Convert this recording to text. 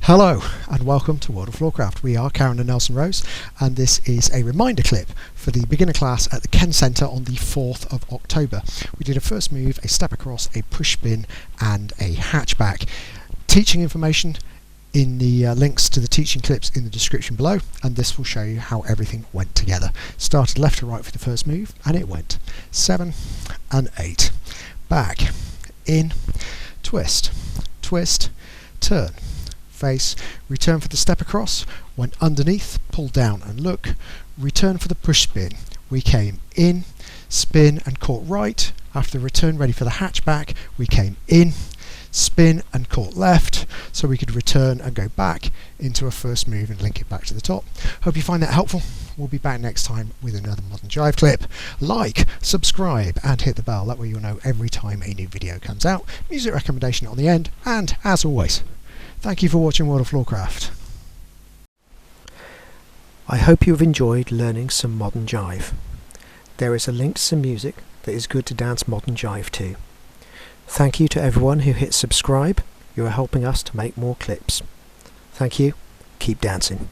Hello and welcome to World of Floorcraft. We are Karen and Nelson Rose, and this is a reminder clip for the beginner class at the Kenn Centre on the 4th of October. We did a first move, a step across, a push spin and a hatchback. Teaching information in the links to the teaching clips in the description below, and this will show you how everything went together. Started left to right for the first move and it went 7 and 8. Back, in, twist, twist, turn, face, return for the step across, went underneath, pull down and look, return for the push spin. We came in, spin and caught right. After the return, ready for the hatchback, we came in, spin and caught left, so we could return and go back into a first move and link it back to the top. Hope you find that helpful. We'll be back next time with another Modern Jive clip. Like, subscribe and hit the bell, that way you'll know every time a new video comes out. Music recommendation on the end, and as always, thank you for watching World of Floorcraft. I hope you have enjoyed learning some Modern Jive. There is a link to some music that is good to dance Modern Jive to. Thank you to everyone who hit subscribe. You are helping us to make more clips. Thank you. Keep dancing.